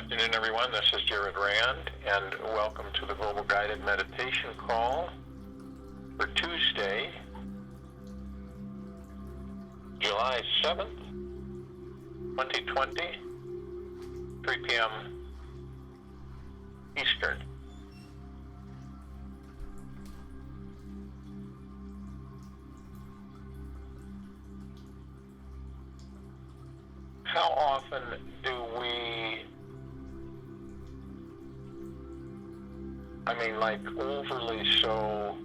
afternoon, everyone. This is Jared Rand, and welcome to the Global Guided Meditation Call for Tuesday, July 7th, 2020, 3 p.m. Eastern. How often do we, overly so,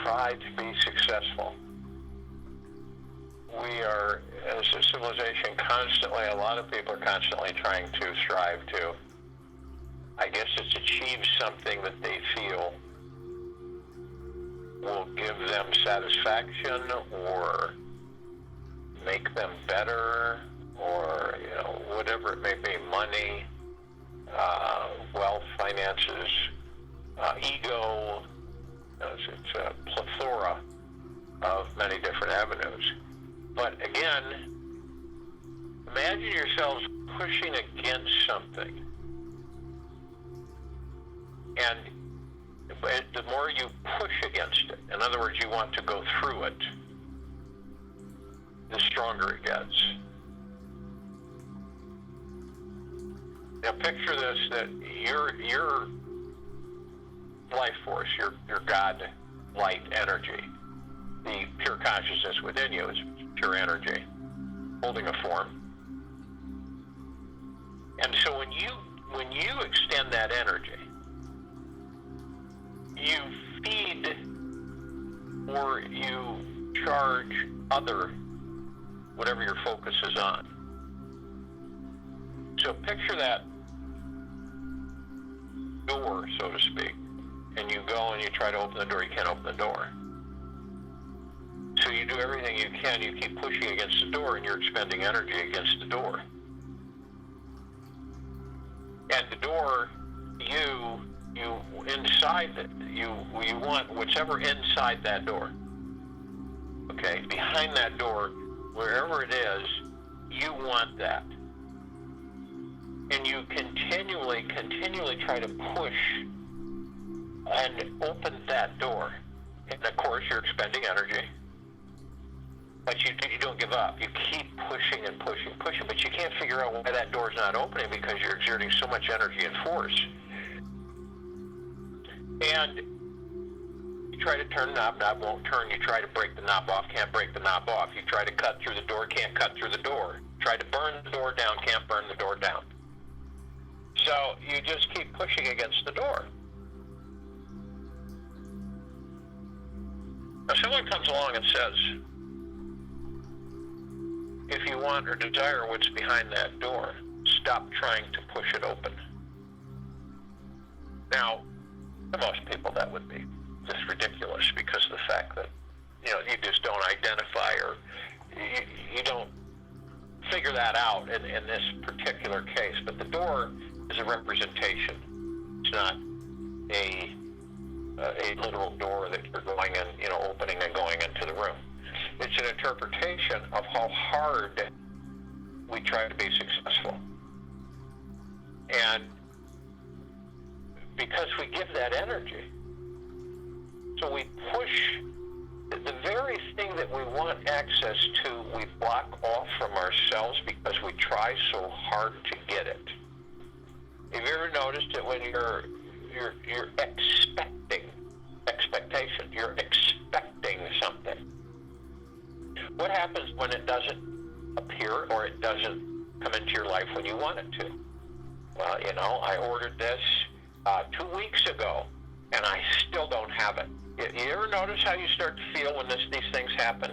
try to be successful? We are, as a civilization, constantly, a lot of people are constantly trying to strive to, I guess it's achieve something that they feel will give them satisfaction or make them better, or whatever it may be, money, wealth, finances, ego. It's a plethora of many different avenues. But again, imagine yourselves pushing against something, and the more you push against it, in other words, you want to go through it, the stronger it gets. Now picture this, that your life force, your God light energy, the pure consciousness within you is pure energy, holding a form. And so when you extend that energy, you feed or you charge whatever your focus is on. So picture that door, so to speak, and you go and you try to open the door, you can't open the door. So you do everything you can, you keep pushing against the door, and you're expending energy against the door. And the door, you inside it, you want whatever inside that door. Okay, behind that door, wherever it is, you want that. And you continually try to push and open that door. And of course, you're expending energy. But you don't give up. You keep pushing and pushing, but you can't figure out why that door's not opening, because you're exerting so much energy and force. And you try to turn the knob won't turn. You try to break the knob off, can't break the knob off. You try to cut through the door, can't cut through the door. Try to burn the door down, can't burn the door down. So you just keep pushing against the door. Now someone comes along and says, if you want or desire what's behind that door, stop trying to push it open. Now, to most people that would be just ridiculous, because of the fact that, you just don't identify, or you don't figure that out in this particular case. But the door is a representation. It's not a literal door that you're going in, opening and going into the room. It's an interpretation of how hard we try to be successful. And because we give that energy, so we push the very thing that we want access to, we block off from ourselves because we try so hard to get it. Have you ever noticed that when you're expectation, you're expecting something? What happens when it doesn't appear, or it doesn't come into your life when you want it to? Well, I ordered this 2 weeks ago, and I still don't have it. You ever notice how you start to feel when these things happen,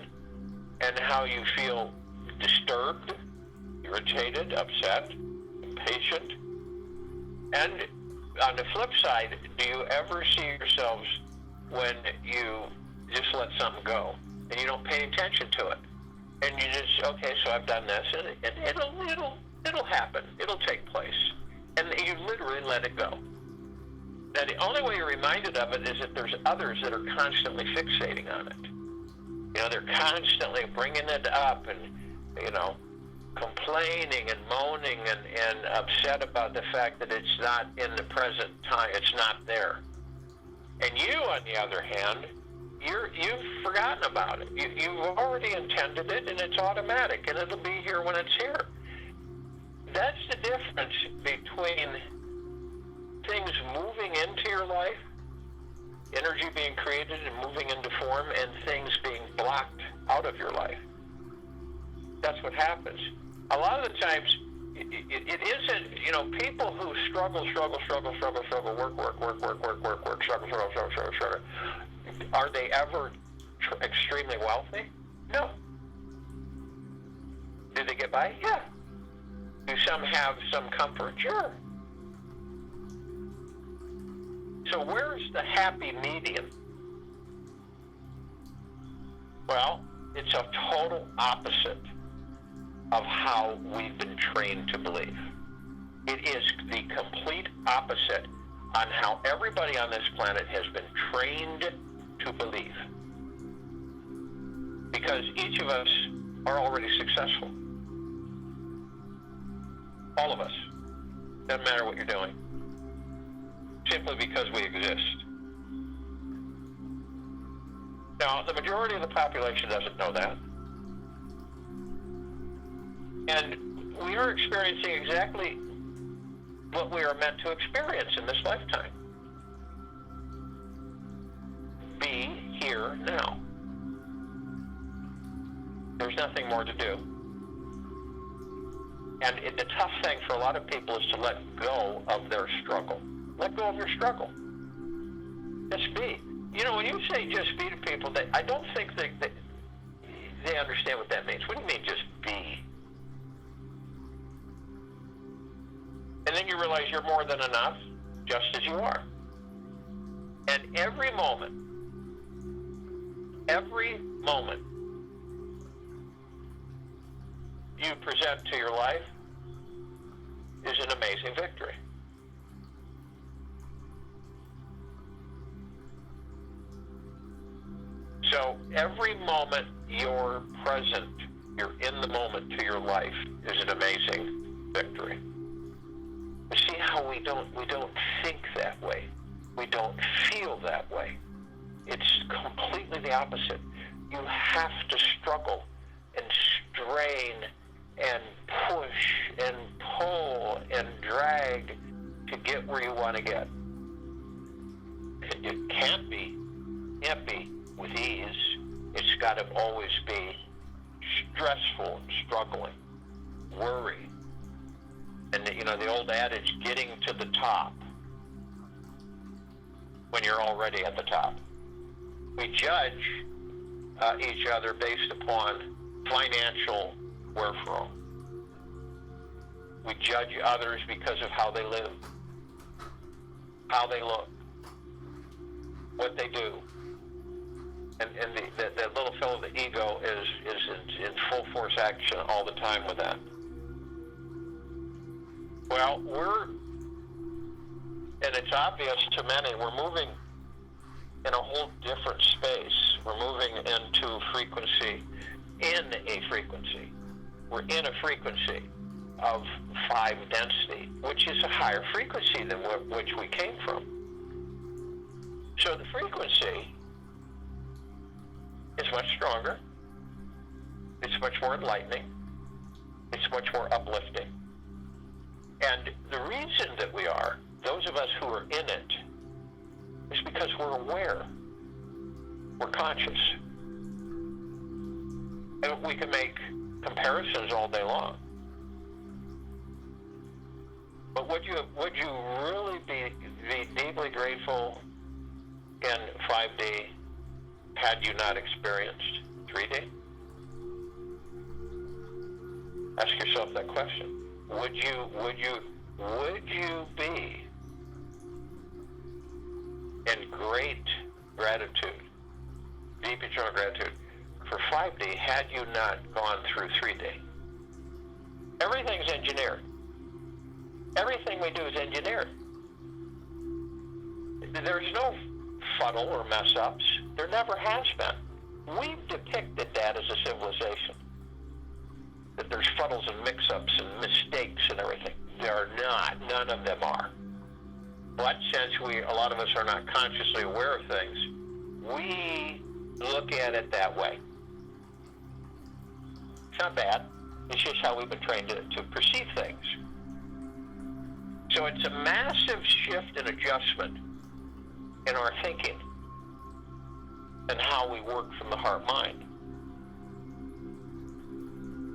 and how you feel disturbed, irritated, upset, impatient? And on the flip side, do you ever see yourselves when you just let something go and you don't pay attention to it, and you just, okay, so I've done this, and it'll happen, it'll take place, and you literally let it go? Now, the only way you're reminded of it is that there's others that are constantly fixating on it. They're constantly bringing it up and, complaining and moaning and upset about the fact that it's not in the present time, it's not there. And you, on the other hand, you've forgotten about it. You've already intended it, and it's automatic, and it'll be here when it's here. That's the difference between things moving into your life, energy being created and moving into form, and things being blocked out of your life. That's what happens. A lot of the times, it isn't, people who struggle, work, struggle. Are they ever extremely wealthy? No. Do they get by? Yeah. Do some have some comfort? Sure. So where's the happy medium? Well, it's a total opposite of how we've been trained to believe. It is the complete opposite on how everybody on this planet has been trained to believe. Because each of us are already successful. All of us. Doesn't matter what you're doing. Simply because we exist. Now, the majority of the population doesn't know that. And we are experiencing exactly what we are meant to experience in this lifetime. Be here now. There's nothing more to do. And the tough thing for a lot of people is to let go of their struggle. Let go of your struggle. Just be. When you say just be to people, I don't think that they understand what that means. What do you mean just be? And then you realize you're more than enough, just as you are. And every moment you present to your life is an amazing victory. So every moment you're present, you're in the moment to your life is an amazing victory. You see how we don't think that way. We don't feel that way. It's completely the opposite. You have to struggle and strain and push and pull and drag to get where you want to get. It can't be with ease. It's got to always be stressful, struggling, worry. And the old adage, getting to the top when you're already at the top. We judge each other based upon financial wherefore. We judge others because of how they live, how they look, what they do. And the little fellow, the ego, is in full force action all the time with that. Well, and it's obvious to many, we're moving in a whole different space. We're moving into frequency, We're in a frequency of 5 density, which is a higher frequency than which we came from. So the frequency is much stronger. It's much more enlightening. It's much more uplifting. And the reason that we are, those of us who are in it, is because we're aware. We're conscious. And we can make comparisons all day long. But would you really be deeply grateful in 5D had you not experienced 3D? Ask yourself that question. Would you be in great gratitude, deep eternal gratitude for 5D had you not gone through 3D? Everything's engineered. Everything we do is engineered. There's no fuddle or mess ups. There never has been. We've depicted that as a civilization. That there's fuddle muddles and mix-ups and mistakes and everything. There are not. None of them are. But since a lot of us are not consciously aware of things, we look at it that way. It's not bad. It's just how we've been trained to perceive things. So it's a massive shift and adjustment in our thinking and how we work from the heart-mind.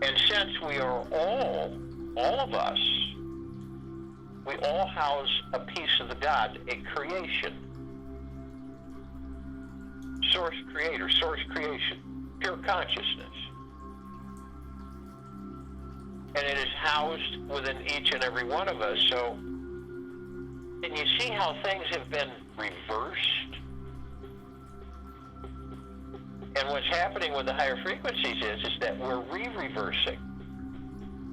And since we are all of us, we all house a piece of the God, a creation. Source creator, source creation, pure consciousness. And it is housed within each and every one of us. So, and you see how things have been reversed? And what's happening with the higher frequencies is that we're re-reversing.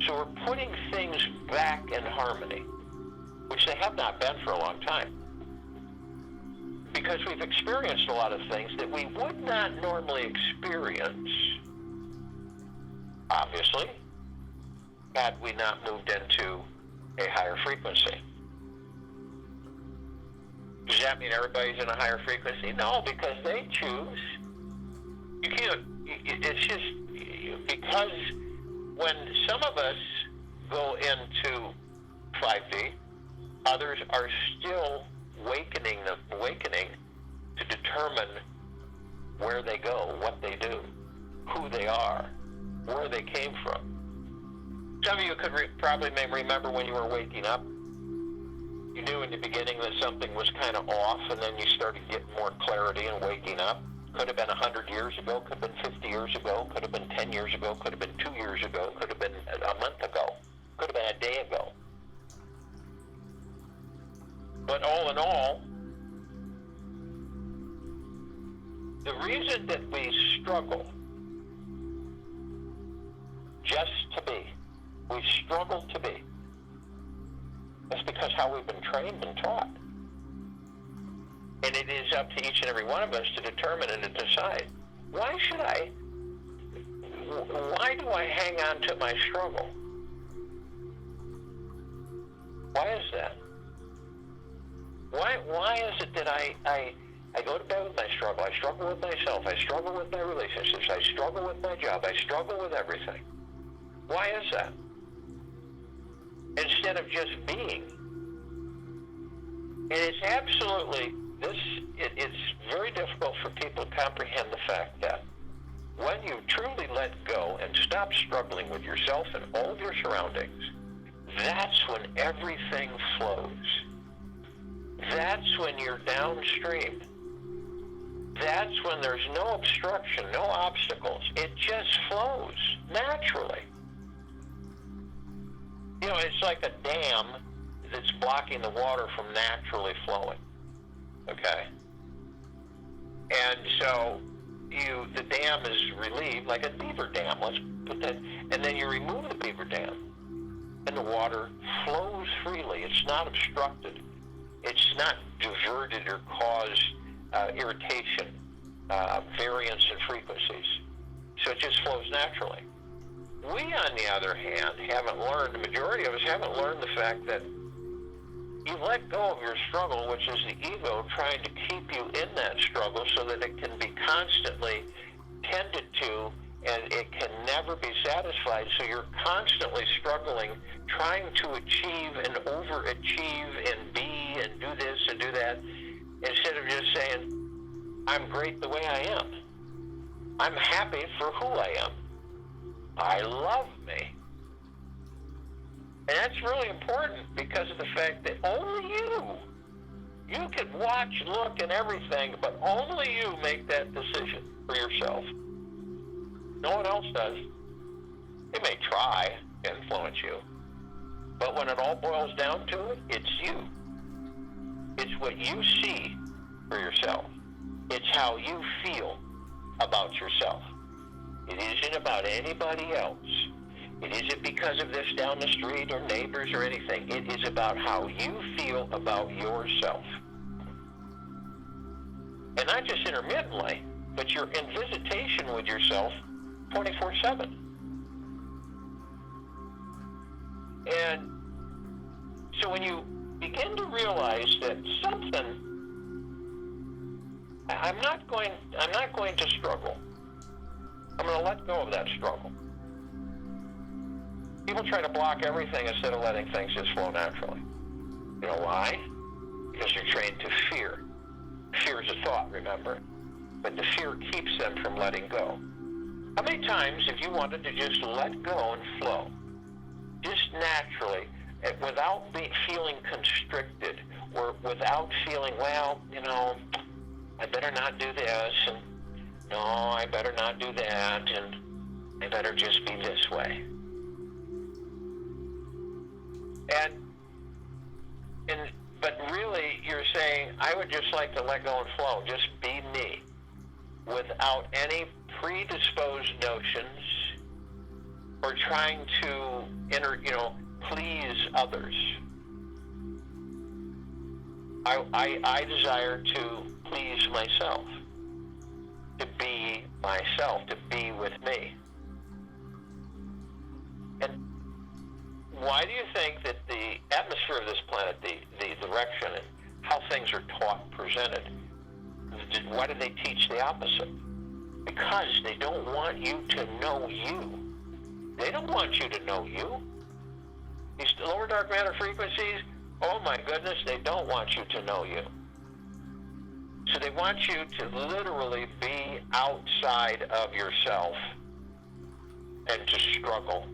So we're putting things back in harmony, which they have not been for a long time. Because we've experienced a lot of things that we would not normally experience, obviously, had we not moved into a higher frequency. Does that mean everybody's in a higher frequency? No, because they choose. You can't, it's just because when some of us go into 5D, others are still awakening to determine where they go, what they do, who they are, where they came from. Some of you could probably may remember when you were waking up, you knew in the beginning that something was kind of off, and then you started getting more clarity and waking up. Could have been 100 years ago, could have been 50 years ago, could have been 10 years ago, could have been 2 years ago, could have been a month ago, could have been a day ago. But all in all, the reason that we struggle just to be, we struggle to be, is because how we've been trained and taught. And it is up to each and every one of us to determine and to decide, why do I hang on to my struggle? Why is that? Why is it that I go to bed with my struggle? I struggle with myself. I struggle with my relationships. I struggle with my job. I struggle with everything. Why is that? Instead of just being. And it's absolutely, it's very difficult for people to comprehend the fact that when you truly let go and stop struggling with yourself and all of your surroundings, that's when everything flows. That's when you're downstream. That's when there's no obstruction, no obstacles. It just flows naturally. You know, it's like a dam that's blocking the water from naturally flowing. Okay? And so the dam is relieved, like a beaver dam. Let's put that, and then you remove the beaver dam, and the water flows freely. It's not obstructed. It's not diverted or caused irritation, variance in frequencies. So it just flows naturally. We, on the other hand, haven't learned, the majority of us haven't learned the fact that you let go of your struggle, which is the ego trying to keep you in that struggle so that it can be constantly tended to and it can never be satisfied. So you're constantly struggling, trying to achieve and overachieve and be and do this and do that, instead of just saying, I'm great the way I am. I'm happy for who I am. I love me. And that's really important because of the fact that only you can watch, look, and everything, but only you make that decision for yourself. No one else does. They may try to influence you, but when it all boils down to it, it's you. It's what you see for yourself. It's how you feel about yourself. It isn't about anybody else. It isn't because of this down the street or neighbors or anything. It is about how you feel about yourself. And not just intermittently, but you're in visitation with yourself 24/7. And so when you begin to realize that something, I'm not going to struggle. I'm going to let go of that struggle. People try to block everything instead of letting things just flow naturally. You know why? Because you're trained to fear. Fear is a thought, remember? But the fear keeps them from letting go. How many times have you wanted to just let go and flow? Just naturally, without feeling constricted, or without feeling, well, I better not do this, and no, I better not do that, and I better just be this way. But really, you're saying, I would just like to let go and flow, just be me, without any predisposed notions or trying to please others. I desire to please myself, to be myself, to be with me. And why do you think that the atmosphere of this planet, the direction and how things are taught, presented, why do they teach the opposite? Because they don't want you to know you. They don't want you to know you. These lower dark matter frequencies, oh my goodness, they don't want you to know you. So they want you to literally be outside of yourself and to struggle.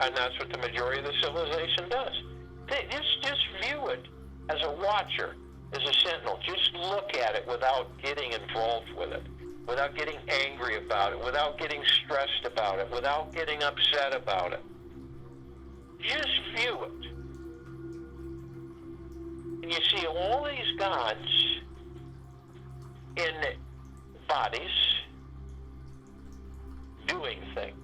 And that's what the majority of the civilization does. They just view it as a watcher, as a sentinel. Just look at it without getting involved with it, without getting angry about it, without getting stressed about it, without getting upset about it. Just view it. And you see all these gods in bodies doing things.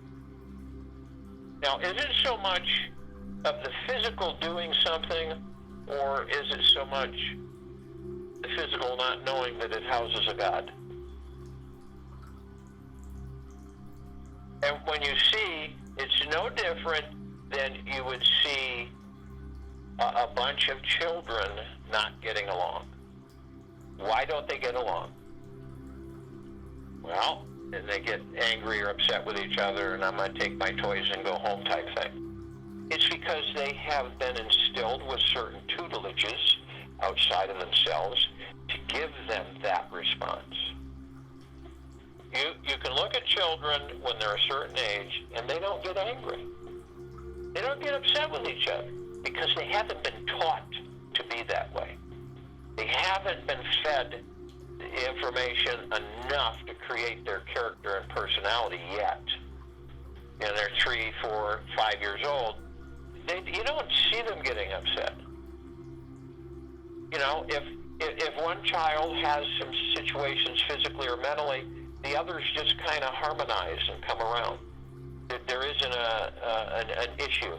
Now, is it so much of the physical doing something, or is it so much the physical not knowing that it houses a god? And when you see, it's no different than you would see a bunch of children not getting along. Why don't they get along? Well, and they get angry or upset with each other, and I'm going to take my toys and go home type thing. It's because they have been instilled with certain tutelages outside of themselves to give them that response. You can look at children when they're a certain age, and they don't get angry. They don't get upset with each other because they haven't been taught to be that way. They haven't been fed information enough to create their character and personality yet. And they're 3, 4, 5 years old. You don't see them getting upset. If one child has some situations physically or mentally, the others just kind of harmonize and come around. There isn't an issue.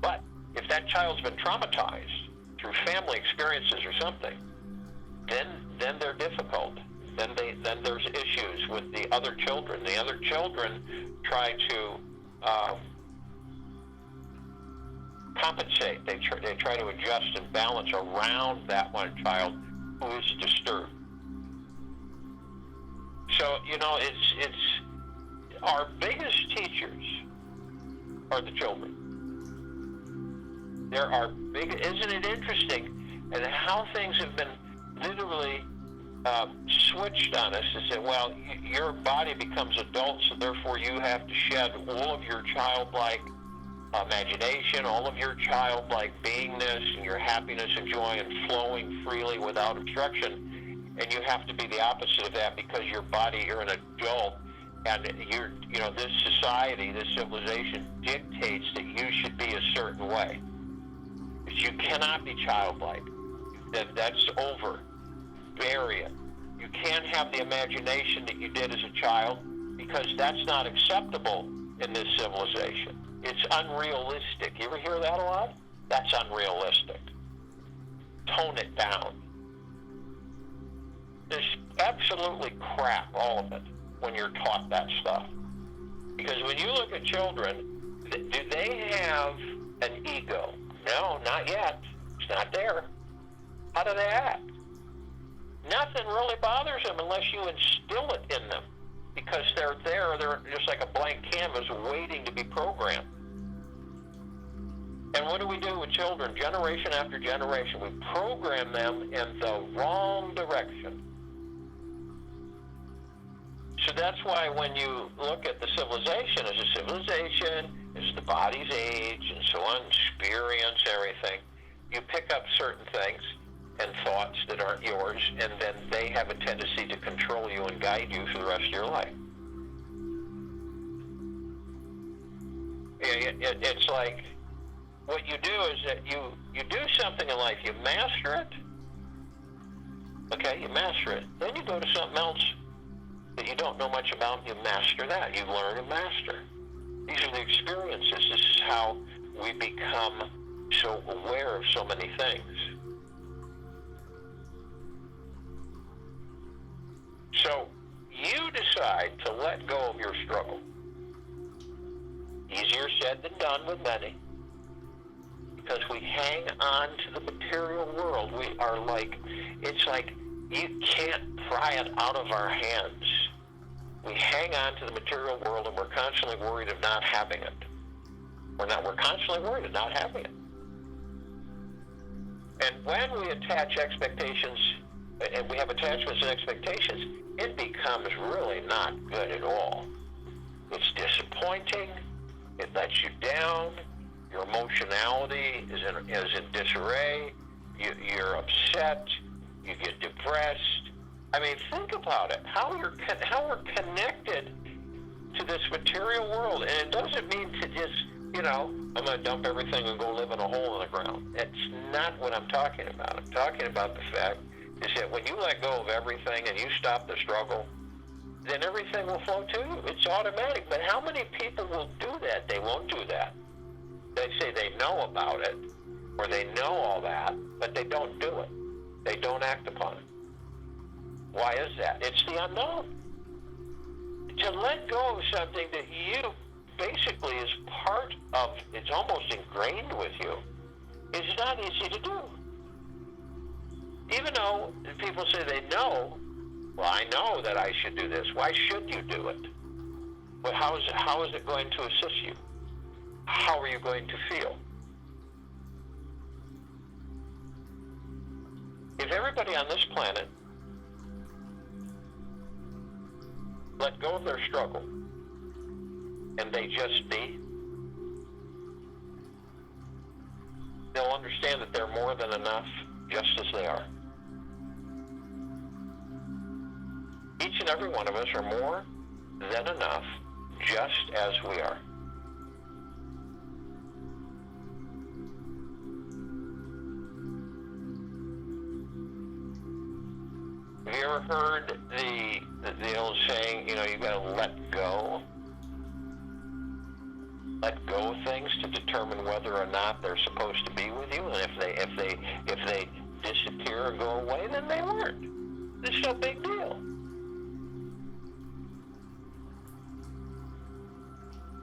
But if that child's been traumatized through family experiences or something, then they're difficult. Then there's issues with the other children. The other children try to compensate. They try to adjust and balance around that one child who is disturbed. So it's our biggest teachers are the children. There are isn't it interesting, and how things have been literally switched on us to say, well, your body becomes adult, so therefore you have to shed all of your childlike imagination, all of your childlike beingness, and your happiness and joy and flowing freely without obstruction, and you have to be the opposite of that because you're an adult, and this society, this civilization dictates that you should be a certain way. But you cannot be childlike. That's over. Bury it. You can't have the imagination that you did as a child because that's not acceptable in this civilization. It's unrealistic. You ever hear that a lot? That's unrealistic. Tone it down. It's absolutely crap, all of it, when you're taught that stuff. Because when you look at children, do they have an ego? No, not yet. It's not there. How do they act? Nothing really bothers them unless you instill it in them. Because they're there, they're just like a blank canvas waiting to be programmed. And what do we do with children? Generation after generation, we program them in the wrong direction. So that's why when you look at the civilization as a civilization, as the body's age and so on, experience, everything, you pick up certain things and thoughts that aren't yours, and then they have a tendency to control you and guide you for the rest of your life. It's like, what you do is that you do something in life, you master it, okay, you master it, then you go to something else that you don't know much about, you master that, you learn and master. These are the experiences. This is how we become so aware of so many things. So you decide to let go of your struggle. Easier said than done with many. Because we hang on to the material world. We are like, it's like you can't pry it out of our hands. We hang on to the material world and we're constantly worried of not having it. We're constantly worried of not having it. And when we attach expectations, and we have attachments and expectations, it becomes really not good at all. It's disappointing. It lets you down. Your emotionality is in disarray. You're upset. You get depressed. I mean, think about it. How we're connected to this material world. And it doesn't mean to just, I'm going to dump everything and go live in a hole in the ground. It's not what I'm talking about. I'm talking about the fact is that when you let go of everything and you stop the struggle, then everything will flow to you. It's automatic. But how many people will do that? They won't do that. They say they know about it, or they know all that, but they don't do it. They don't act upon it. Why is that? It's the unknown. To let go of something that you basically is part of, it's almost ingrained with you, is not easy to do. Even though people say they know, well, I know that I should do this. Why should you do it? But how is it going to assist you? How are you going to feel? If everybody on this planet let go of their struggle and they just be, they'll understand that they're more than enough just as they are. Each and every one of us are more than enough just as we are. Have you ever heard the old saying, you got to let go? Let go of things to determine whether or not they're supposed to be with you, and if they disappear or go away, then they weren't. It's no big deal.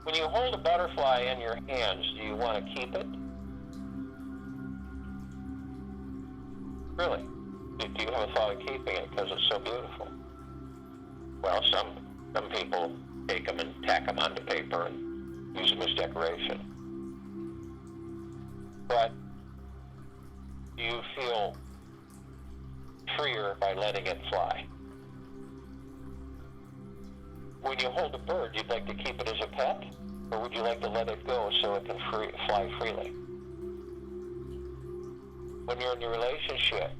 When you hold a butterfly in your hands, do you want to keep it? Really? Do you have a thought of keeping it because it's so beautiful? Well, some people take them and tack them onto paper and use them as decoration. But you feel freer by letting it fly. When you hold a bird, you'd like to keep it as a pet, or would you like to let it go so it can fly freely? When you're in a relationship,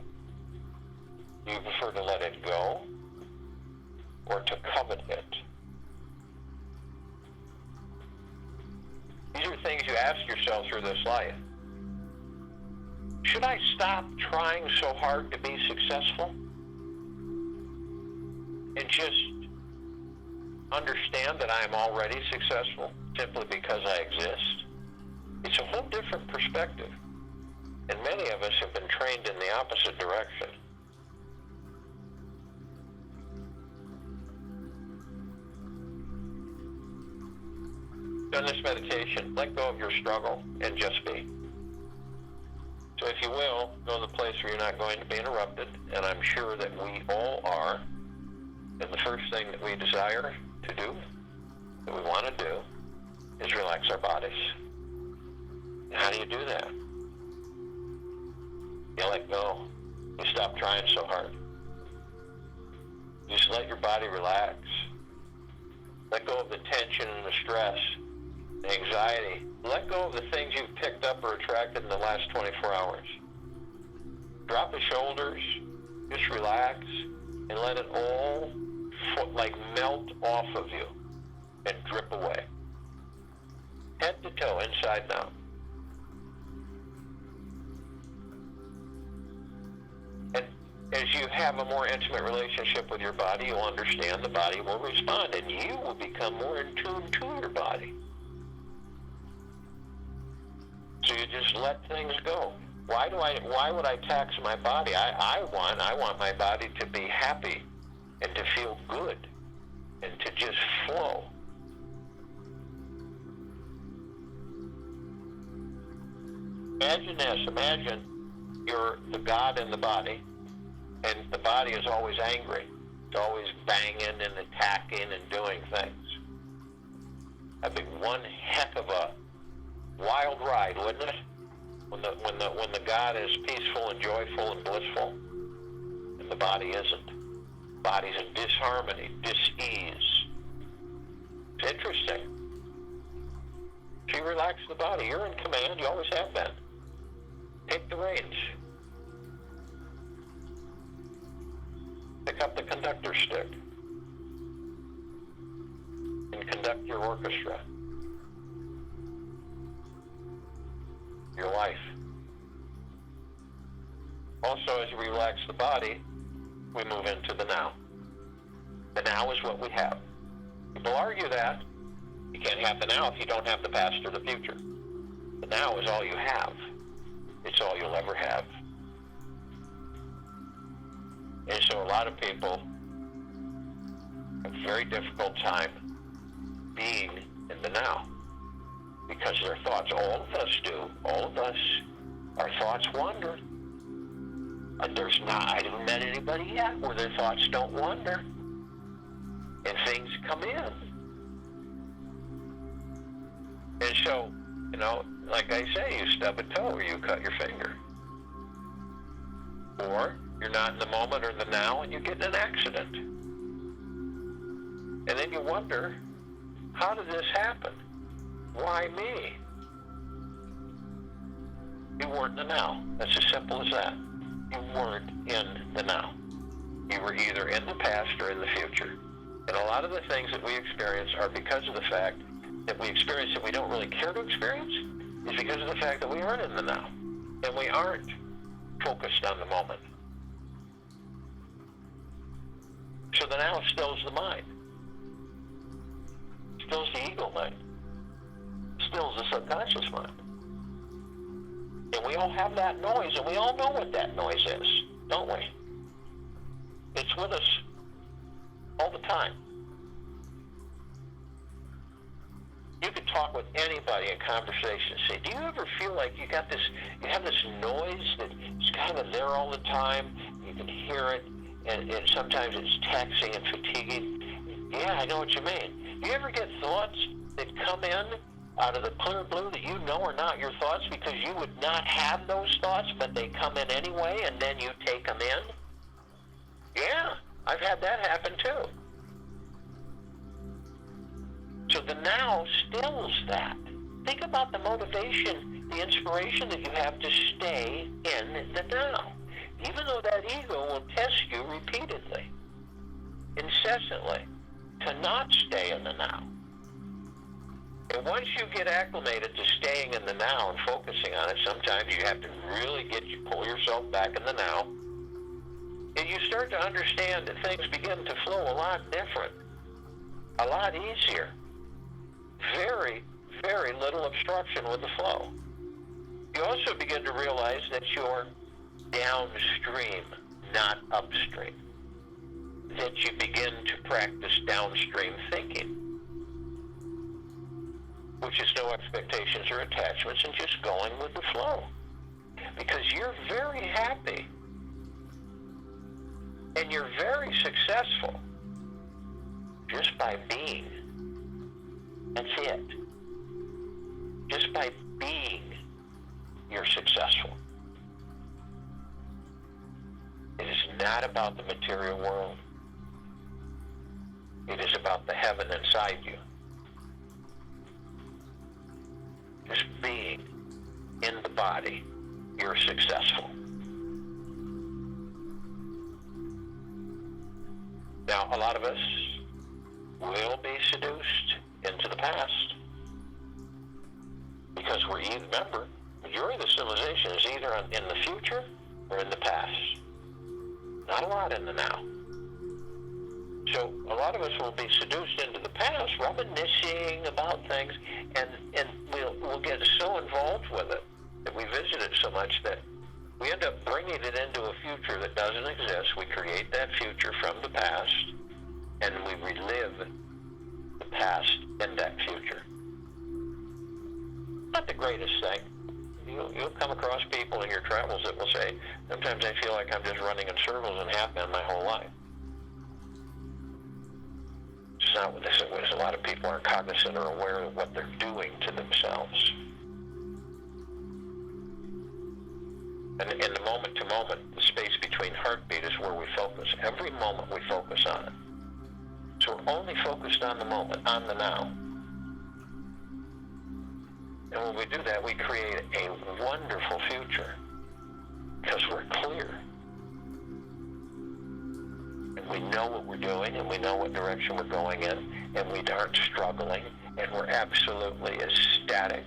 do you prefer to let it go or to covet it? These are things you ask yourself through this life. Should I stop trying so hard to be successful and just understand that I am already successful simply because I exist? It's a whole different perspective. And many of us have been trained in the opposite direction. done this meditation, let go of your struggle and just be. So if you will, go to the place where you're not going to be interrupted, and I'm sure that we all are. And the first thing that we desire to do, that we want to do, is relax our bodies. And how do you do that? You let go. You stop trying so hard. You just let your body relax. Let go of the tension and the stress, the anxiety. Let go of the things you've picked up or attracted in the last 24 hours. Drop the shoulders, just relax, and let it all like melt off of you and drip away. Head to toe, inside and out. And as you have a more intimate relationship with your body, you'll understand the body will respond, and you will become more in tune to your body. So you just let things go. Why would I tax my body? I want my body to be happy and to feel good and to just flow. Imagine this. Imagine you're the God in the body, and the body is always angry. It's always banging and attacking and doing things. That'd be one heck of a wild ride, wouldn't it? When the God is peaceful and joyful and blissful, and the body isn't. The body's in disharmony, dis-ease. It's interesting. If you relax the body, you're in command. You always have been. Take the reins. Pick up the conductor stick and conduct your orchestra. Your life. Also, as you relax the body, we move into the now. The now is what we have. People argue that you can't have the now if you don't have the past or the future. The now is all you have. It's all you'll ever have. And so a lot of people have a very difficult time being in the now because their thoughts, all of us do, all of us, our thoughts wander. And I haven't met anybody yet where their thoughts don't wander and things come in. And so, like I say, you stub a toe or you cut your finger. Or you're not in the moment or the now and you get in an accident. And then you wonder, how did this happen? Why me? You weren't in the now. That's as simple as that. You weren't in the now. You were either in the past or in the future. And a lot of the things that we experience are because of the fact that we experience that we don't really care to experience, is because of the fact that we aren't in the now. And we aren't focused on the moment. So the now stills the mind. Stills the ego mind. Stills the subconscious mind. And we all have that noise, and we all know what that noise is, don't we? It's with us all the time. You could talk with anybody in conversation and say, do you ever feel like you have this noise that's kind of there all the time? You can hear it, and sometimes it's taxing and fatiguing. Yeah, I know what you mean. Do you ever get thoughts that come in out of the clear blue that you know are not your thoughts because you would not have those thoughts, but they come in anyway, and then you take them in? Yeah, I've had that happen too. So the now stills that. Think about the motivation, the inspiration that you have to stay in the now. Even though that ego will test you repeatedly, incessantly, to not stay in the now. And once you get acclimated to staying in the now and focusing on it, sometimes you have to really pull yourself back in the now. And you start to understand that things begin to flow a lot different, a lot easier. Very, very little obstruction with the flow. You also begin to realize that you're downstream, not upstream. That you begin to practice downstream thinking, which which is no expectations or attachments and just going with the flow. Because you're very happy and you're very successful just by being. That's it. Just by being, you're successful. It is not about the material world. It is about the heaven inside you. Just being in the body, you're successful. Now, a lot of us will be seduced into the past because we're either, remember, the majority of the civilization is either in the future or in the past. Not a lot in the now. So a lot of us will be seduced into the past, reminiscing about things, and we'll get so involved with it that we visit it so much that we end up bringing it into a future that doesn't exist. We create that future from the past, and we relive the past in that future. Not the greatest thing. You'll come across people in your travels that will say, sometimes I feel like I'm just running in circles and have been my whole life. It's not what this is. A lot of people aren't cognizant or aware of what they're doing to themselves. And in the moment to moment, the space between heartbeat is where we focus. Every moment we focus on it. So we're only focused on the moment, on the now. And when we do that, we create a wonderful future because we're clear. And we know what we're doing, and we know what direction we're going in, and we aren't struggling, and we're absolutely ecstatic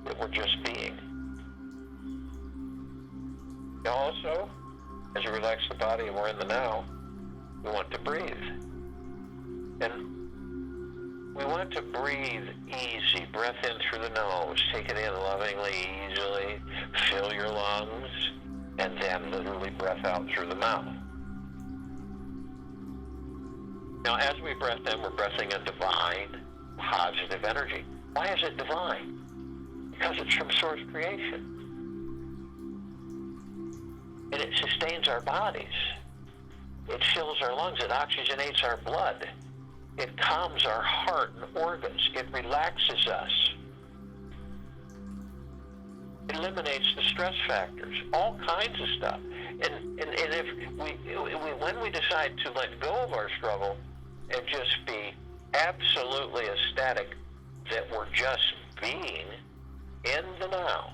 that we're just being. Also, as you relax the body and we're in the now, we want to breathe. And we want to breathe easy. Breath in through the nose. Take it in lovingly, easily. Fill your lungs. And then literally breath out through the mouth. Now, as we breath in, we're breathing in divine, positive energy. Why is it divine? Because it's from source creation. And it sustains our bodies. It fills our lungs. It oxygenates our blood. It calms our heart and organs. It relaxes us. It eliminates the stress factors, all kinds of stuff. And if when we decide to let go of our struggle and just be absolutely ecstatic that we're just being in the now,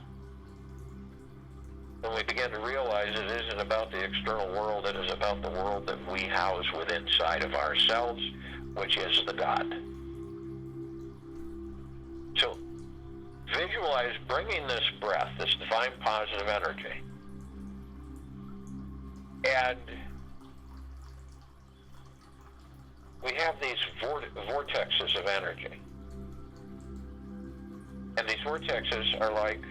when we begin to realize it isn't about the external world, it is about the world that we house within inside of ourselves, which is the God. So visualize bringing this breath, this divine positive energy, and we have these vortexes of energy. And these vortexes are like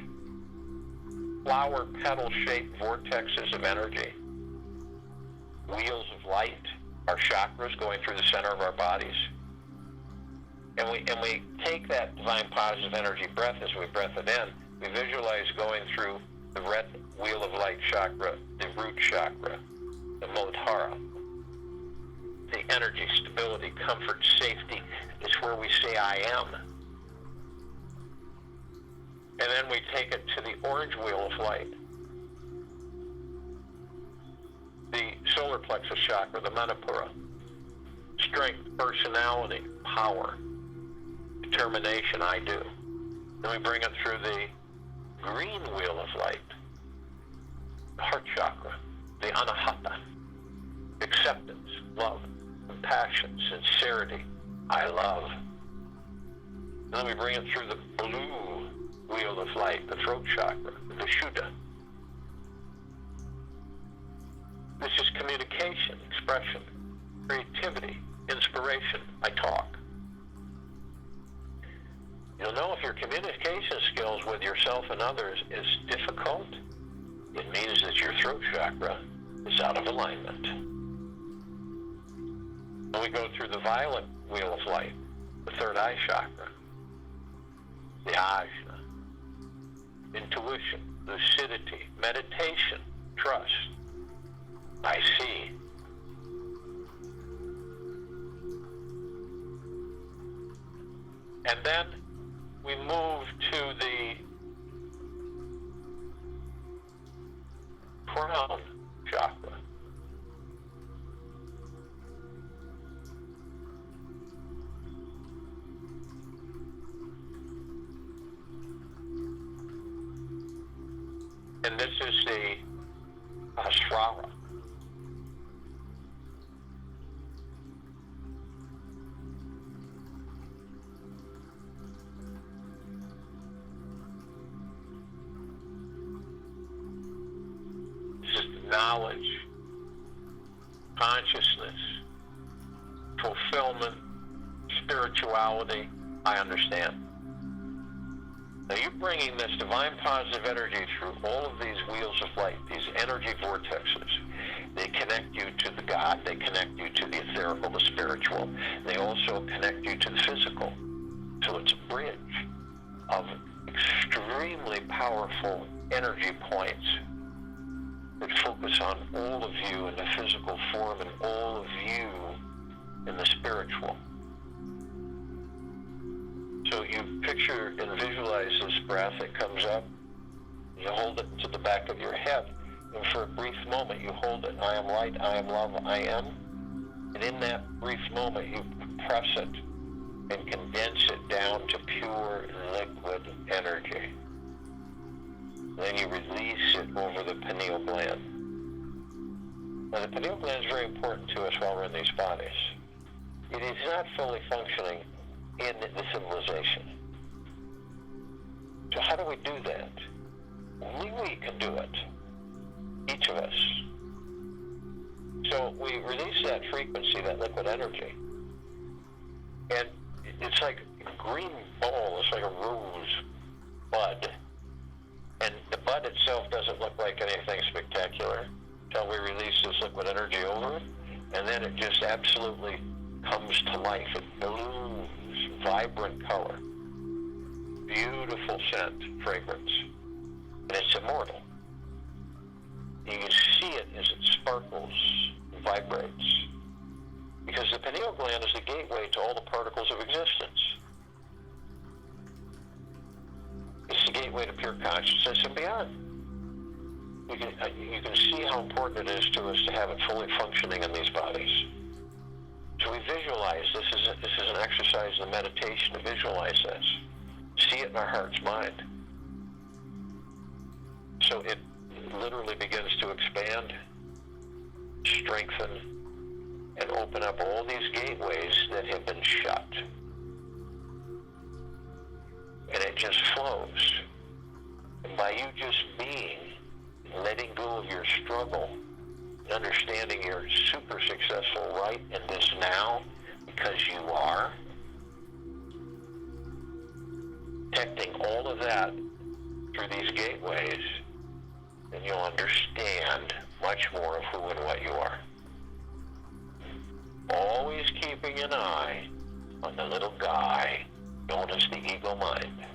flower petal-shaped vortexes of energy. Wheels of light, our chakras going through the center of our bodies. And we take that divine positive energy breath as we breath it in. We visualize going through the red wheel of light chakra, the root chakra, the Muladhara. The energy, stability, comfort, safety is where we say I am. And then we take it to the orange wheel of light. The solar plexus chakra, the Manipura. Strength, personality, power, determination, I do. Then we bring it through the green wheel of light, the heart chakra, the Anahata. Acceptance, love, compassion, sincerity, I love. And then we bring it through the blue wheel of light, the throat chakra, the Vishuddha. This is communication, expression, creativity, inspiration. I talk. You'll know if your communication skills with yourself and others is difficult, it means that your throat chakra is out of alignment. And we go through the violet wheel of light, the third eye chakra. the ajna, intuition, lucidity, meditation, trust. I see. And then we move to the crown chakra. And this is the Asrara. This is knowledge, consciousness, fulfillment, spirituality. I understand. Now you're bringing this divine positive energy through all of these wheels of light, these energy vortexes. They connect you to the God, they connect you to the etherical, the spiritual. They also connect you to the physical. So it's a bridge of extremely powerful energy points that focus on all of you in the physical form and all of you in the spiritual. So you picture and visualize this breath that comes up, you hold it to the back of your head, and for a brief moment you hold it, I am light, I am love, I am. And in that brief moment you compress it and condense it down to pure liquid energy. Then you release it over the pineal gland. Now the pineal gland is very important to us while we're in these bodies. It is not fully functioning in the civilization. So how do we do that? Only we can do it. Each of us. So we release that frequency, that liquid energy, and it's like a green ball, it's like a rose bud. And the bud itself doesn't look like anything spectacular until we release this liquid energy over it, and then it just absolutely comes to life. It blooms, vibrant color, beautiful scent, fragrance, and it's immortal. You can see it as it sparkles and vibrates, because the pineal gland is the gateway to all the particles of existence. It's the gateway to pure consciousness and beyond. You can see how important it is to us to have it fully functioning in these bodies. So we visualize, this is an exercise in meditation to visualize this. See it in our heart's mind. So it literally begins to expand, strengthen, and open up all these gateways that have been shut. And it just flows. And by you just being, letting go of your struggle, understanding you're super successful right in this now, because you are, detecting all of that through these gateways, then you'll understand much more of who and what you are. Always keeping an eye on the little guy known as the ego mind.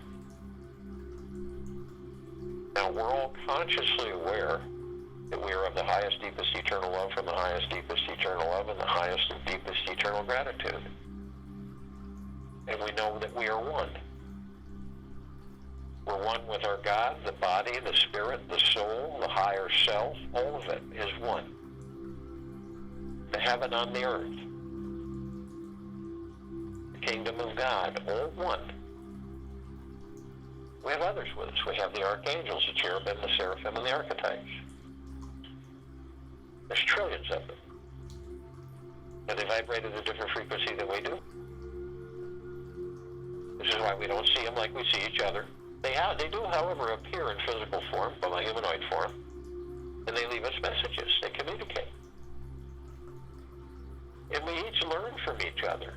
Now, we're all consciously aware that we are of the highest, deepest, eternal love from the highest, deepest, eternal love and the highest and deepest, eternal gratitude. And we know that we are one. We're one with our God, the body, the spirit, the soul, the higher self. All of it is one. The heaven on the earth. The kingdom of God, all one. We have others with us. We have the archangels, the cherubim, the seraphim, and the archetypes. There's trillions of them. And they vibrate at a different frequency than we do. This is why we don't see them like we see each other. They do, however, appear in physical form, from a humanoid form, and they leave us messages. They communicate. And we each learn from each other.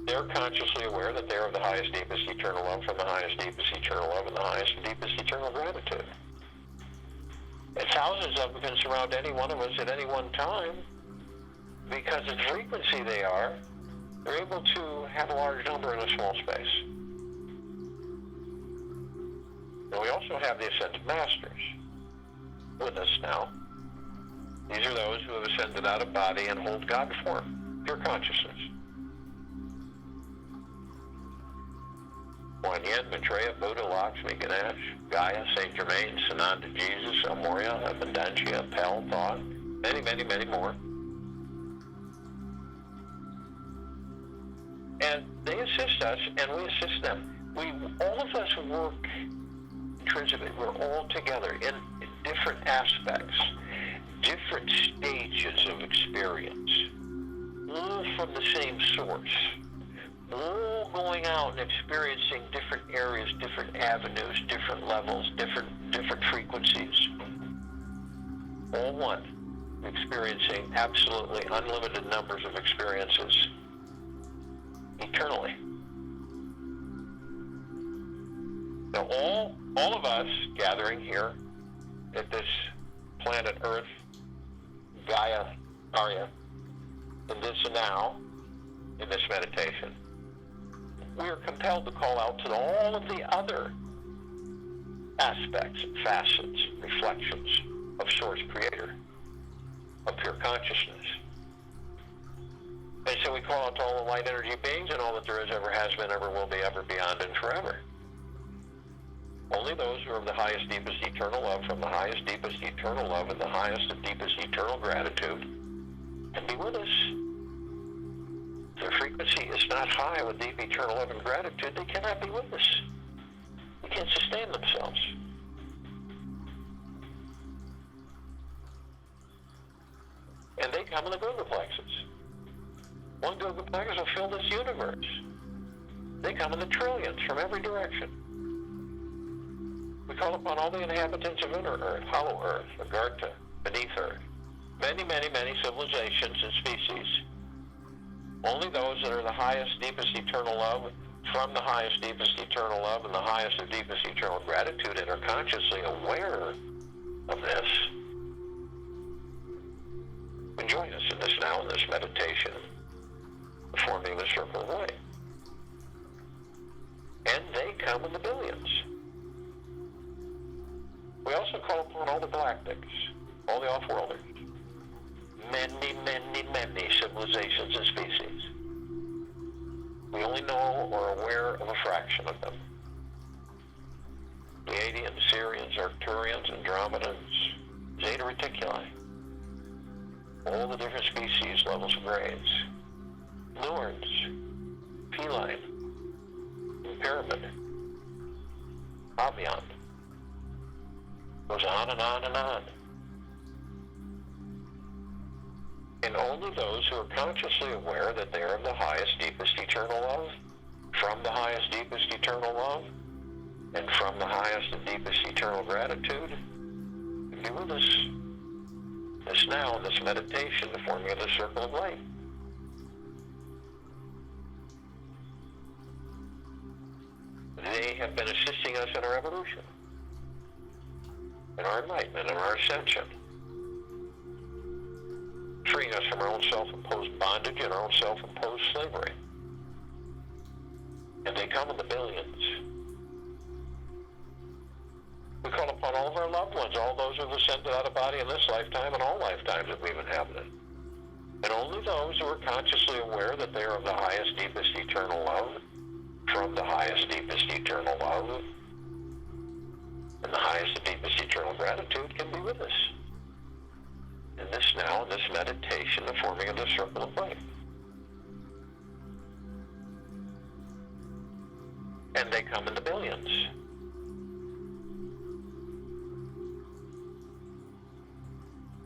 They're consciously aware that they're of the highest, deepest, eternal love from the highest, deepest, eternal love and the highest and deepest, eternal gratitude. And thousands thousands of them can surround any one of us at any one time. Because of the frequency they're able to have a large number in a small space. And we also have the Ascended Masters with us now. These are those who have ascended out of body and hold God form, pure consciousness. Kuan Yin, Maitreya, Buddha, Lakshmi, Ganesh, Gaia, Saint Germain, Sananda, Jesus, Amoria, Abundantia, Pell, Thought, many, many, many more. And they assist us, and we assist them. All of us work intrinsically. We're all together in different aspects, different stages of experience, all from the same source, all going out and experiencing different areas, different avenues, different levels, different frequencies. All one, experiencing absolutely unlimited numbers of experiences eternally. Now all of us gathering here at this planet Earth, Gaia, Arya, in this now, in this meditation, we are compelled to call out to all of the other aspects, facets, reflections of Source Creator, of pure consciousness. And so we call out to all the light energy beings and all that there is, ever has been, ever will be, ever, beyond, and forever. Only those who are of the highest, deepest, eternal love, from the highest, deepest, eternal love, and the highest and deepest, eternal gratitude, can be with us. If their frequency is not high with deep, eternal love and gratitude, they cannot be with us. They can't sustain themselves. And they come in the gogaplexes. One gogaplex will fill this universe. They come in the trillions from every direction. We call upon all the inhabitants of inner Earth, hollow Earth, Agartha, beneath Earth, many, many, many civilizations and species. Only those that are the highest, deepest, eternal love, from the highest, deepest, eternal love, and the highest and deepest, eternal gratitude, and are consciously aware of this, can join us in this now, in this meditation, forming the circle of light. And they come in the billions. We also call upon all the galactics, all the off-worlders, many, many, many civilizations and species. We only know or are aware of a fraction of them. Pleiadians, Sirians, Arcturians, Andromedans, Zeta Reticuli, all the different species, levels, and grades, Norns, Feline, Pyramid, Avian, goes on and on and on. And only those who are consciously aware that they are of the highest, deepest, eternal love, from the highest, deepest, eternal love, and from the highest and deepest, eternal gratitude, can be with us. This now, in this meditation, the forming of the circle of light. They have been assisting us in our evolution, in our enlightenment, in our ascension, freeing us from our own self-imposed bondage and our own self-imposed slavery. And they come in the billions. We call upon all of our loved ones, all those who have ascended out of body in this lifetime and all lifetimes that we've inhabited. And only those who are consciously aware that they are of the highest, deepest, eternal love, from the highest, deepest, eternal love, and the highest and deepest, eternal gratitude can be with us. In this now, in this meditation, the forming of the circle of light. And they come in the billions.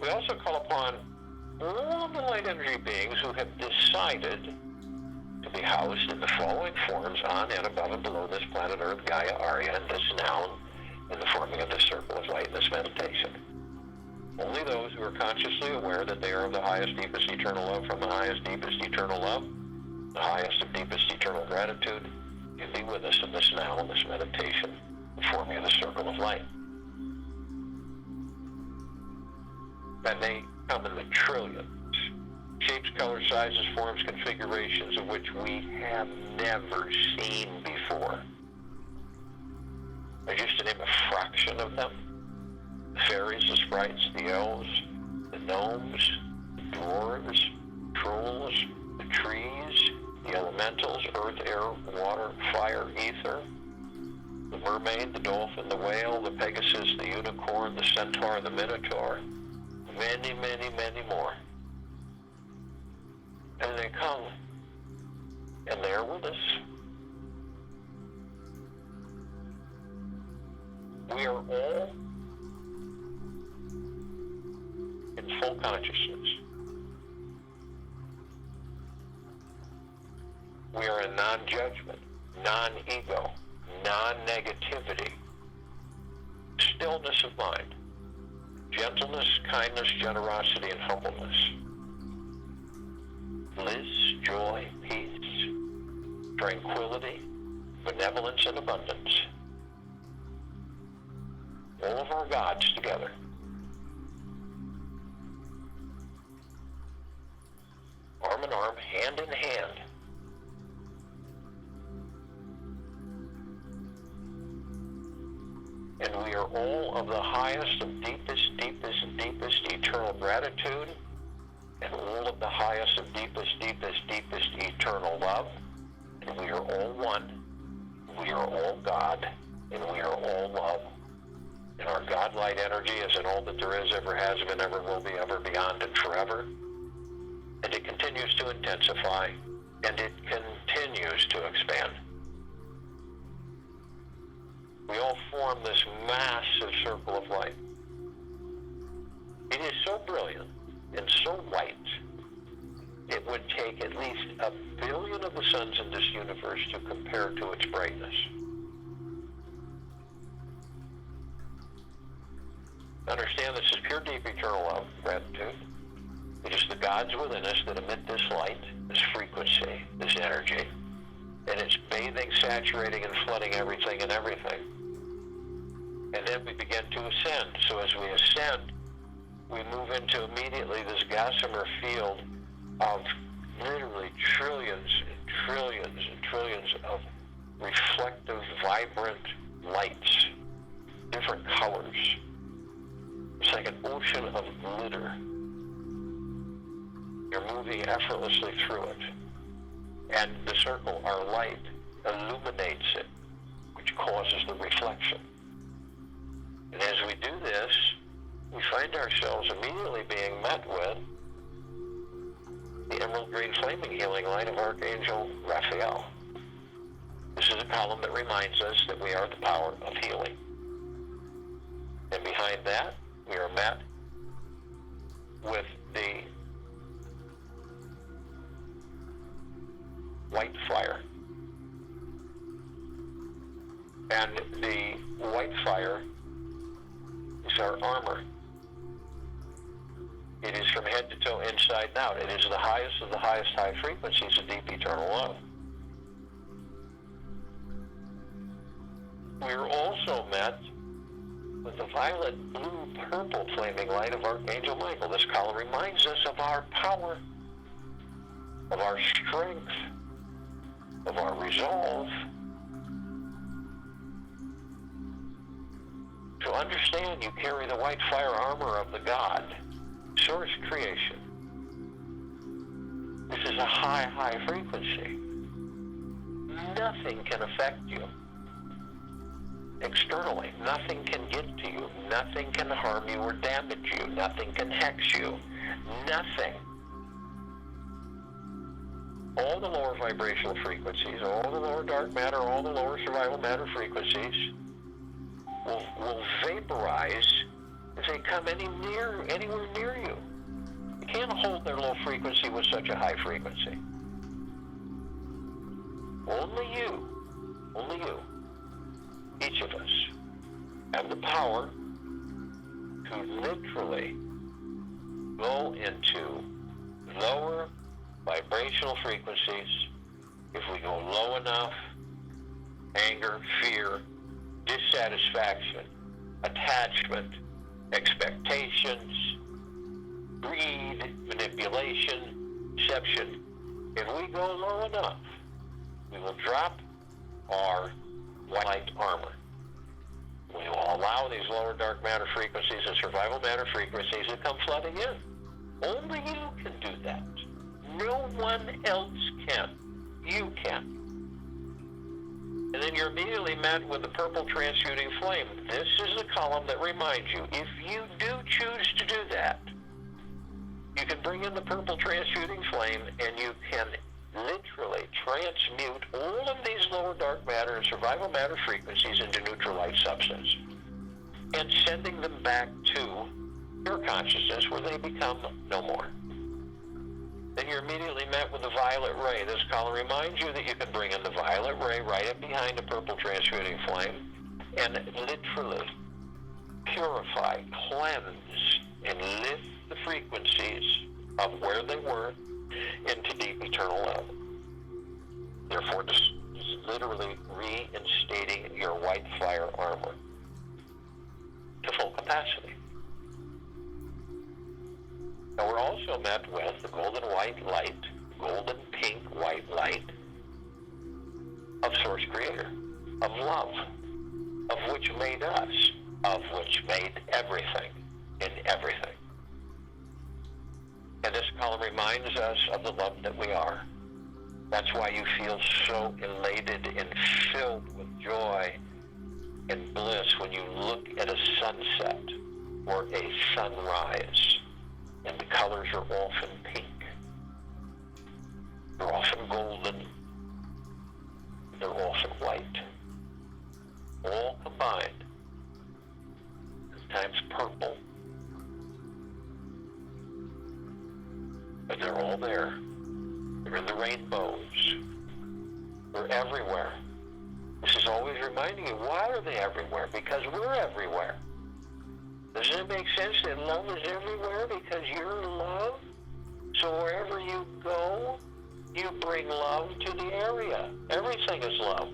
We also call upon all the light energy beings who have decided to be housed in the following forms on and above and below this planet Earth, Gaia, Arya, and this now in the forming of this circle of light in this meditation. Only those who are consciously aware that they are of the highest, deepest, eternal love, from the highest, deepest, eternal love, the highest and deepest, eternal gratitude, can be with us in this now, in this meditation, the forming of the circle of light. and they come in the trillions. Shapes, colors, sizes, forms, configurations of which we have never seen before. I used to name a fraction of them. The fairies, the sprites, the elves, the gnomes, the dwarves, trolls, the trees, the elementals, earth, air, water, fire, ether, the mermaid, the dolphin, the whale, the pegasus, the unicorn, the centaur, the minotaur, many, many, many more. And they come, and they are with us. We are all in full consciousness. We are in non-judgment, non-ego, non-negativity, stillness of mind, gentleness, kindness, generosity, and humbleness, bliss, joy, peace, tranquility, benevolence, and abundance. All of our gods together. Arm in arm, hand in hand. And we are all of the highest, of deepest, deepest, deepest eternal gratitude, and all of the highest, of deepest, deepest, deepest eternal love. And we are all one. We are all God, and we are all love. And our God-light energy is in all that there is, ever has been, ever will be, ever beyond, and forever. And it continues to intensify, and it continues to expand. We all form this massive circle of light. It is so brilliant and so white, it would take at least 1 billion of the suns in this universe to compare to its brightness. Understand this is pure, deep, eternal love, gratitude. It is the gods within us that emit this light, this frequency, this energy. And it's bathing, saturating, and flooding everything and everything. And then we begin to ascend. So as we ascend, we move into immediately this gossamer field of literally trillions and trillions and trillions of reflective, vibrant lights, different colors. It's like an ocean of glitter. You're moving effortlessly through it. And the circle, our light, illuminates it, which causes the reflection. And as we do this, we find ourselves immediately being met with the emerald green flaming healing light of Archangel Raphael. This is a column that reminds us that we are the power of healing. And behind that, we are met with the white fire. And the white fire is our armor. It is from head to toe, inside and out. It is the highest of the highest high frequencies of deep eternal love. We are also met with the violet, blue, purple flaming light of Archangel Michael. This color reminds us of our power, of our strength, of our resolve. To understand, you carry the white fire armor of the God, source creation. This is a high, high frequency. Nothing can affect you externally. Nothing can get to you. Nothing can harm you or damage you. Nothing can hex you. Nothing. All the lower vibrational frequencies, all the lower dark matter, all the lower survival matter frequencies will vaporize if they come anywhere near you. You can't hold their low frequency with such a high frequency. Only you, each of us, have the power to literally go into lower vibrational frequencies. If we go low enough, anger, fear, dissatisfaction, attachment, expectations, greed, manipulation, deception. If we go low enough, we will drop our white armor. We will allow these lower dark matter frequencies and survival matter frequencies to come flooding in. Only you can do that. No one else can. You can. And then you're immediately met with the purple transmuting flame. This is the column that reminds you, if you do choose to do that, you can bring in the purple transmuting flame and you can literally transmute all of these lower dark matter and survival matter frequencies into neutral light substance and sending them back to your consciousness where they become no more. Then you're immediately met with the violet ray. This column reminds you that you can bring in the violet ray right up behind the purple transmuting flame and literally purify, cleanse, and lift the frequencies of where they were into deep eternal love. Therefore, just literally reinstating your white fire armor to full capacity. Now we're also met with the golden white light, golden pink white light of Source Creator, of love, of which made us, of which made everything in everything. And this column reminds us of the love that we are. That's why you feel so elated and filled with joy and bliss when you look at a sunset or a sunrise. And the colors are often pink. They're often golden. They're often white. All combined. Sometimes purple. But they're all there. They're in the rainbows. They're everywhere. This is always reminding you, why are they everywhere? Because we're everywhere. Doesn't it make sense that love is everywhere because you're love? So wherever you go, you bring love to the area. Everything is love.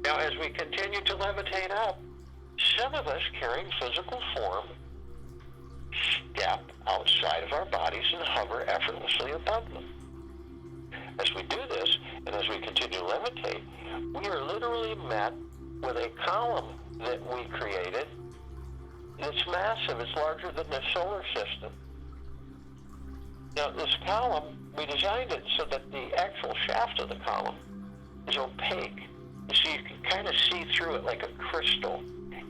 Now, as we continue to levitate up, some of us carrying physical form step outside of our bodies and hover effortlessly above them. As we do this, and as we continue to levitate, we are literally met with a column that we created. It's massive. It's larger than the solar system. Now, this column, we designed it so that the actual shaft of the column is opaque. So you can kind of see through it like a crystal,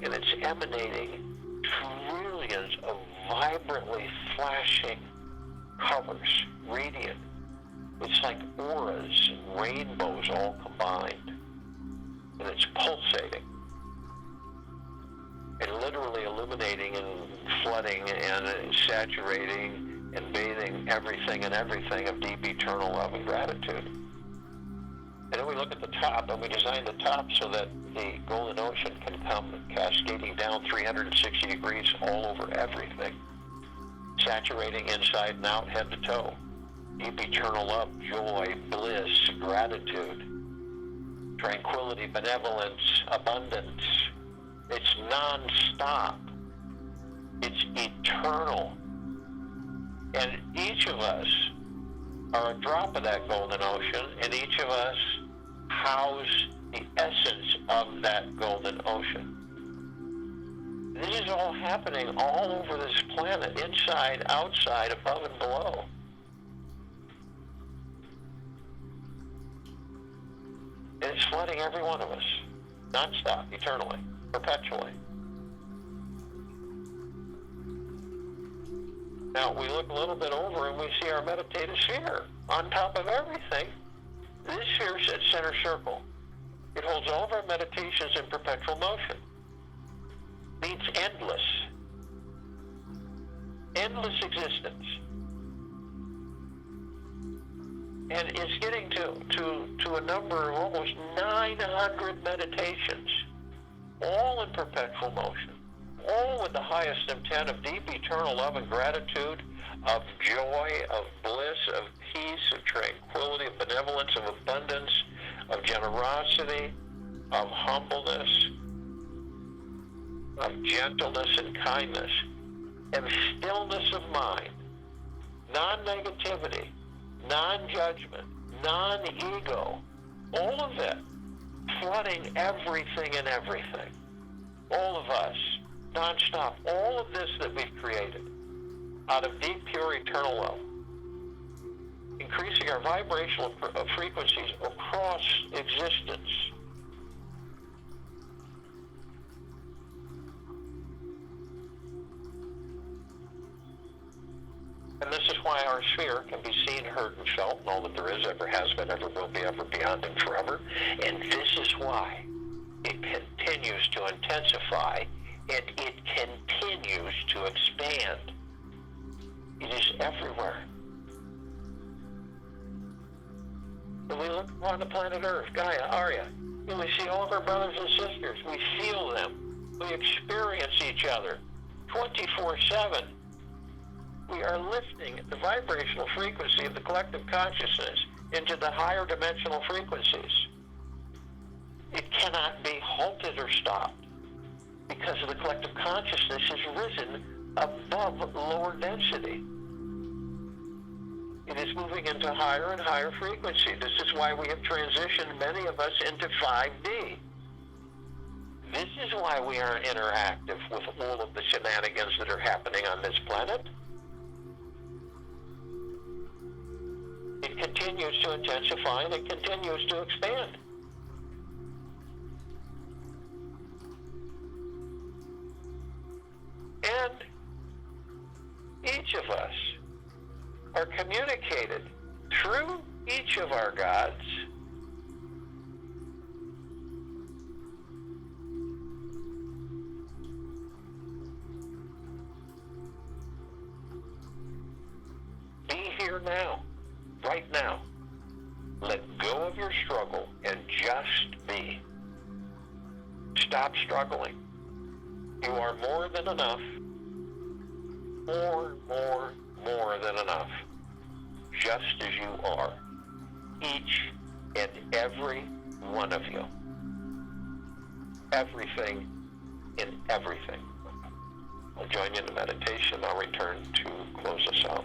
and it's emanating trillions of vibrantly flashing colors, radiant. It's like auras and rainbows all combined. And it's pulsating. And literally illuminating and flooding and saturating and bathing everything and everything of deep eternal love and gratitude. And then we look at the top, and we design the top so that the golden ocean can come cascading down 360 degrees all over everything, saturating inside and out, head to toe. Deep eternal love, joy, bliss, gratitude, tranquility, benevolence, abundance. It's non-stop. It's eternal. And each of us are a drop of that golden ocean, and each of us house the essence of that golden ocean. This is all happening all over this planet, inside, outside, above and below. And it's flooding every one of us, non-stop, eternally, perpetually. Now, we look a little bit over and we see our meditative sphere. On top of everything, this sphere is at center circle. It holds all of our meditations in perpetual motion. Means endless. Endless existence. And it's getting to a number of almost 900 meditations, all in perpetual motion, all with the highest intent of deep eternal love and gratitude, of joy, of bliss, of peace, of tranquility, of benevolence, of abundance, of generosity, of humbleness. of gentleness and kindness, and stillness of mind, non-negativity, non-judgment, non-ego, all of it flooding everything and everything. All of us, nonstop, all of this that we've created out of deep, pure, eternal love, increasing our vibrational frequencies across existence. And this is why our sphere can be seen, heard, and felt, and all that there is, ever has been, ever will be, ever beyond, and forever. And this is why it continues to intensify, and it continues to expand. It is everywhere. When we look upon the planet Earth, Gaia, Arya, and we see all of our brothers and sisters. We feel them. We experience each other 24/7. We are lifting the vibrational frequency of the collective consciousness into the higher dimensional frequencies. It cannot be halted or stopped because the collective consciousness has risen above lower density. It is moving into higher and higher frequency. This is why we have transitioned, many of us, into 5D. This is why we are interactive with all of the shenanigans that are happening on this planet. It continues to intensify and it continues to expand. And each of us are communicated through each of our gods be here now, right now. Let go of your struggle and just be. Stop struggling. You are more than enough. More than enough. Just as you are. Each and every one of you. Everything in everything. I'll join you in the meditation. I'll return to close us out.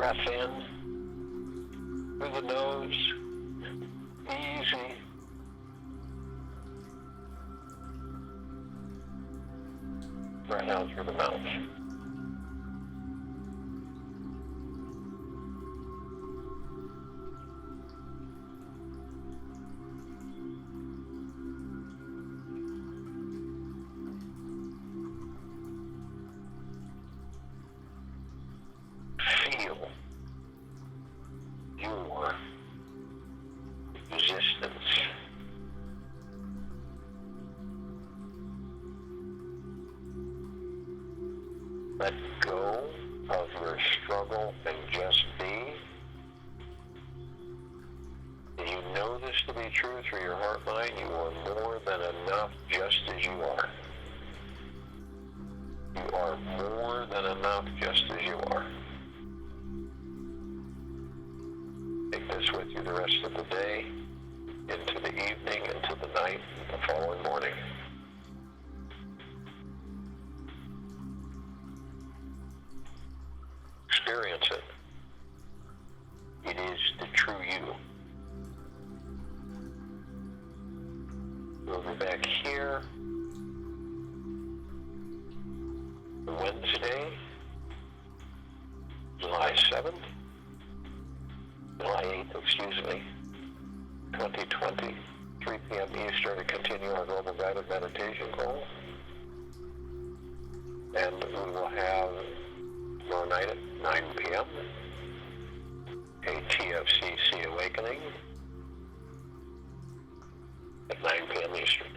breath in through the nose, easy. Breath out through the mouth. Feel your resistance. Let go of your struggle and just be. And you know this to be true through your heart mind. You are more than enough just as you are. You are more than enough just as you are. Take this with you the rest of the day, into the evening, into the night, the following morning. Experience it. It is the true you. We'll be back here Wednesday, July 7th, July 8th, 2020, 3 p.m. Eastern, to continue our global guided meditation call. And we will have tomorrow night at 9 p.m. a TFCC awakening at 9 p.m. Eastern.